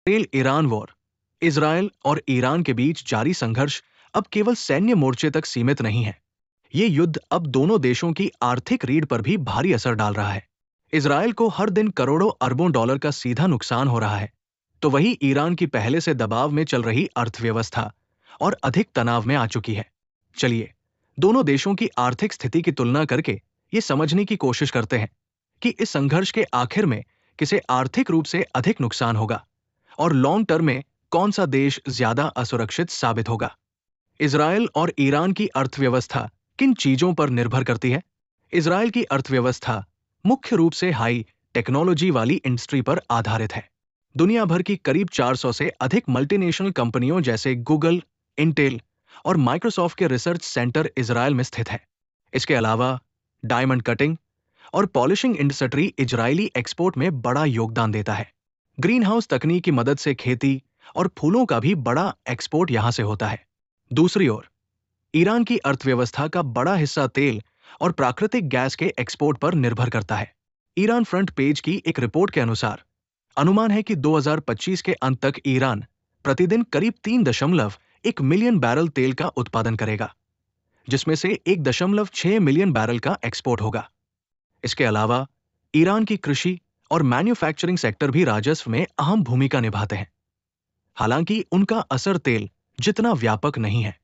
Israel Iran war. Israel और Iran के बीच जारी संघर्ष अब केवल सैन्य मोर्चे तक सीमित नहीं है। ये युद्ध अब दोनों देशों की आर्थिक रीढ़ पर भी भारी असर डाल रहा है। इसराइल को हर दिन करोड़ों अरबों डॉलर का सीधा नुकसान हो रहा है, तो वही ईरान की पहले से दबाव में चल रही अर्थव्यवस्था और अधिक तनाव में आ चुकी है। चलिए, दोनों देशों की आर्थिक स्थिति की तुलना करके ये समझने की कोशिश करते हैं कि इस संघर्ष के आखिर में किसे आर्थिक रूप से अधिक नुकसान होगा और लॉन्ग टर्म में कौन सा देश ज्यादा असुरक्षित साबित होगा। इसराइल और ईरान की अर्थव्यवस्था किन चीजों पर निर्भर करती है? इसराइल की अर्थव्यवस्था मुख्य रूप से हाई टेक्नोलॉजी वाली इंडस्ट्री पर आधारित है। दुनिया भर की करीब 400 से अधिक मल्टीनेशनल कंपनियों जैसे गूगल, इंटेल और माइक्रोसॉफ्ट के रिसर्च सेंटर इसराइल में स्थित है। इसके अलावा डायमंड कटिंग और पॉलिशिंग इंडस्ट्री इजरायली एक्सपोर्ट में बड़ा योगदान देता है। ग्रीन हाउस तकनीक की मदद से खेती और फूलों का भी बड़ा एक्सपोर्ट यहां से होता है। दूसरी ओर ईरान की अर्थव्यवस्था का बड़ा हिस्सा तेल और प्राकृतिक गैस के एक्सपोर्ट पर निर्भर करता है। ईरान फ्रंट पेज की एक रिपोर्ट के अनुसार अनुमान है कि 2025 के अंत तक ईरान प्रतिदिन करीब 3.1 मिलियन बैरल तेल का उत्पादन करेगा, जिसमें से 1.6 मिलियन बैरल का एक्सपोर्ट होगा। इसके अलावा ईरान की कृषि और मैन्युफैक्चरिंग सेक्टर भी राजस्व में अहम भूमिका निभाते हैं। हालांकि उनका असर तेल जितना व्यापक नहीं है।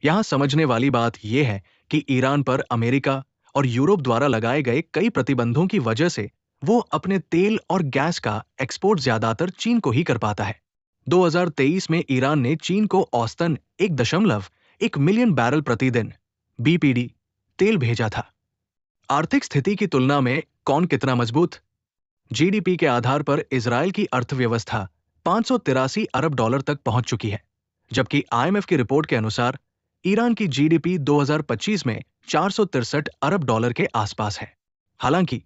यहां समझने वाली बात यह है कि ईरान पर अमेरिका और यूरोप द्वारा लगाए गए कई प्रतिबंधों की वजह से वो अपने तेल और गैस का एक्सपोर्ट ज्यादातर चीन को ही कर पाता है। 2023 में ईरान ने चीन को औसतन 1.1 मिलियन बैरल प्रतिदिन बीपीडी तेल भेजा था। आर्थिक स्थिति की तुलना में कौन कितना मजबूत? जीडीपी के आधार पर इसराइल की अर्थव्यवस्था 583 अरब डॉलर तक पहुंच चुकी है, जबकि आईएमएफ की रिपोर्ट के अनुसार ईरान की जीडीपी 2025 में 463 अरब डॉलर के आसपास है। हालांकि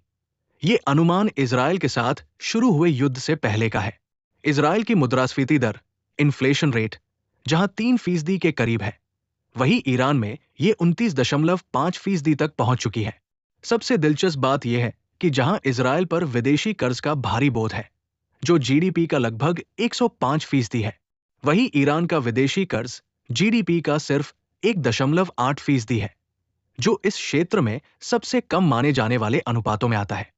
ये अनुमान इसराइल के साथ शुरू हुए युद्ध से पहले का है। इसराइल की मुद्रास्फीति दर, इन्फ्लेशन रेट, जहां 3% के करीब है, वही ईरान में ये 29.5% तक पहुंच चुकी है। सबसे दिलचस्प बात यह है कि जहां इसराइल पर विदेशी कर्ज का भारी बोझ है, जो जीडीपी का लगभग 105% है, वही ईरान का विदेशी कर्ज जीडीपी का सिर्फ 1.8% है, जो इस क्षेत्र में सबसे कम माने जाने वाले अनुपातों में आता है।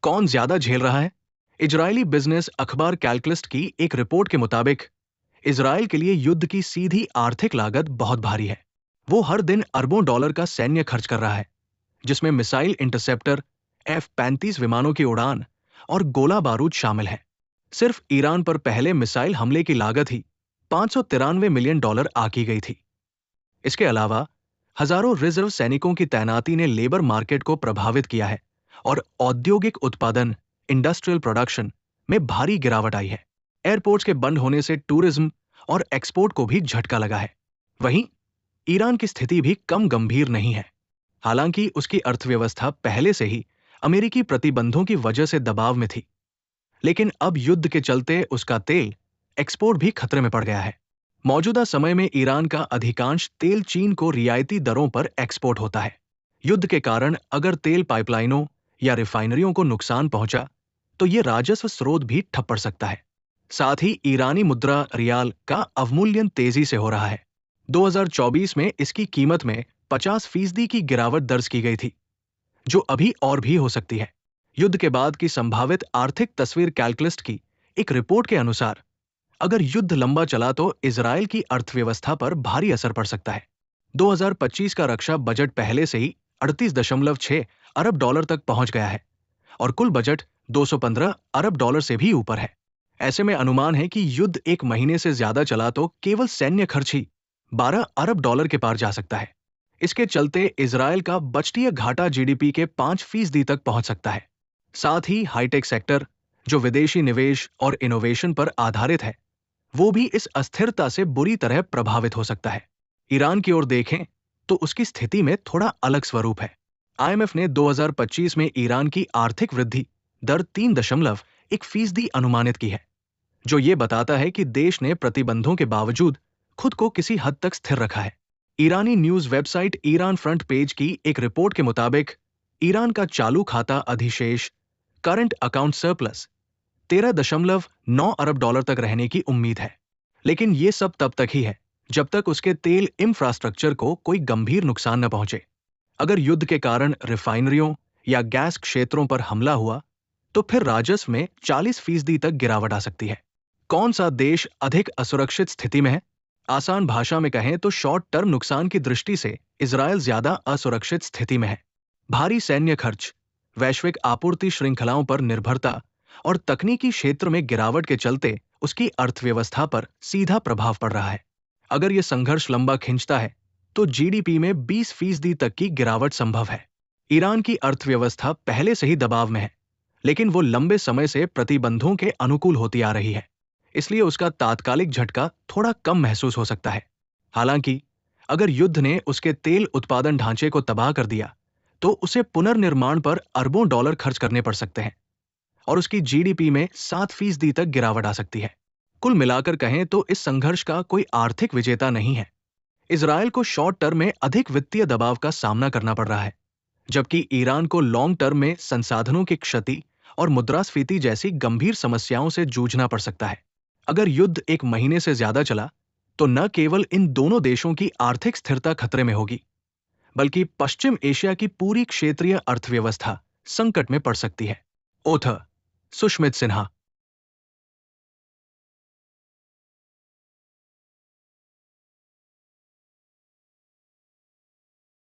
कौन ज्यादा झेल रहा है? इजरायली बिजनेस अखबार कैलक्लिस्ट की एक रिपोर्ट के मुताबिक इसराइल के लिए युद्ध की सीधी आर्थिक लागत बहुत भारी है। वो हर दिन अरबों डॉलर का सैन्य खर्च कर रहा है, जिसमें मिसाइल इंटरसेप्टर, F-35 विमानों की उड़ान और गोला बारूद शामिल है। सिर्फ ईरान पर पहले मिसाइल हमले की लागत ही 593 मिलियन डॉलर आकी गई थी। इसके अलावा हजारों रिजर्व सैनिकों की तैनाती ने लेबर मार्केट को प्रभावित किया है और औद्योगिक उत्पादन, इंडस्ट्रियल प्रोडक्शन में भारी गिरावट आई है। एयरपोर्ट्स के बंद होने से टूरिज्म और एक्सपोर्ट को भी झटका लगा है। वहीं ईरान की स्थिति भी कम गंभीर नहीं है। हालांकि उसकी अर्थव्यवस्था पहले से ही अमेरिकी प्रतिबंधों की वजह से दबाव में थी, लेकिन अब युद्ध के चलते उसका तेल एक्सपोर्ट भी खतरे में पड़ गया है। मौजूदा समय में ईरान का अधिकांश तेल चीन को रियायती दरों पर एक्सपोर्ट होता है। युद्ध के कारण अगर तेल पाइपलाइनों या रिफाइनरियों को नुकसान पहुंचा, तो ये राजस्व स्रोत भी ठप पड़ सकता है। साथ ही ईरानी मुद्रा रियाल का अवमूल्यन तेजी से हो रहा है। 2024 में इसकी कीमत में 50% की गिरावट दर्ज की गई थी, जो अभी और भी हो सकती है। युद्ध के बाद की संभावित आर्थिक तस्वीर कैलक्लिस्ट की एक रिपोर्ट के अनुसार अगर युद्ध लंबा चला तो इजराइल की अर्थव्यवस्था पर भारी असर पड़ सकता है। 2025 का रक्षा बजट पहले से ही 38.6 अरब डॉलर तक पहुंच गया है और कुल बजट 215 अरब डॉलर से भी ऊपर है। ऐसे में अनुमान है कि युद्ध एक महीने से ज्यादा चला तो केवल सैन्य खर्च ही 12 अरब डॉलर के पार जा सकता है। इसके चलते इजराइल का बजटीय घाटा जीडीपी के 5% तक पहुंच सकता है। साथ ही हाईटेक सेक्टर, जो विदेशी निवेश और इनोवेशन पर आधारित है, वो भी इस अस्थिरता से बुरी तरह प्रभावित हो सकता है। ईरान की ओर देखें तो उसकी स्थिति में थोड़ा अलग स्वरूप है। आईएमएफ ने 2025 में ईरान की आर्थिक वृद्धि दर 3.1% अनुमानित की है, जो ये बताता है कि देश ने प्रतिबंधों के बावजूद खुद को किसी हद तक स्थिर रखा है। ईरानी news website Iran front page की एक रिपोर्ट के मुताबिक ईरान का चालू खाता अधिशेष, करंट अकाउंट सरप्लस, 13.9 अरब डॉलर तक रहने की उम्मीद है। लेकिन ये सब तब तक ही है जब तक उसके तेल इंफ्रास्ट्रक्चर को कोई गंभीर नुकसान न पहुंचे। अगर युद्ध के कारण रिफाइनरियों या गैस क्षेत्रों पर हमला हुआ तो फिर राजस्व में 40% तक गिरावट आ सकती है। कौन सा देश अधिक असुरक्षित स्थिति में है? आसान भाषा में कहें तो शॉर्ट टर्म नुकसान की दृष्टि से इजरायल ज्यादा असुरक्षित स्थिति में है। भारी सैन्य खर्च, वैश्विक आपूर्ति श्रृंखलाओं पर निर्भरता और तकनीकी क्षेत्र में गिरावट के चलते उसकी अर्थव्यवस्था पर सीधा प्रभाव पड़ रहा है। अगर यह संघर्ष लंबा खिंचता है तो जीडीपी में 20% तक की गिरावट संभव है। ईरान की अर्थव्यवस्था पहले से ही दबाव में है, लेकिन वो लंबे समय से प्रतिबंधों के अनुकूल होती आ रही है, इसलिए उसका तात्कालिक झटका थोड़ा कम महसूस हो सकता है। हालांकि अगर युद्ध ने उसके तेल उत्पादन ढांचे को तबाह कर दिया तो उसे पुनर्निर्माण पर अरबों डॉलर खर्च करने पड़ सकते हैं और उसकी जीडीपी में 7% तक गिरावट आ सकती है। कुल मिलाकर कहें तो इस संघर्ष का कोई आर्थिक विजेता नहीं है। इजरायल को शॉर्ट टर्म में अधिक वित्तीय दबाव का सामना करना पड़ रहा है, जबकि ईरान को लॉन्ग टर्म में संसाधनों की क्षति और मुद्रास्फीति जैसी गंभीर समस्याओं से जूझना पड़ सकता है। अगर युद्ध एक महीने से ज्यादा चला तो न केवल इन दोनों देशों की आर्थिक स्थिरता खतरे में होगी, बल्कि पश्चिम एशिया की पूरी क्षेत्रीय अर्थव्यवस्था संकट में पड़ सकती है। ऑथर सुष्मित सिन्हा।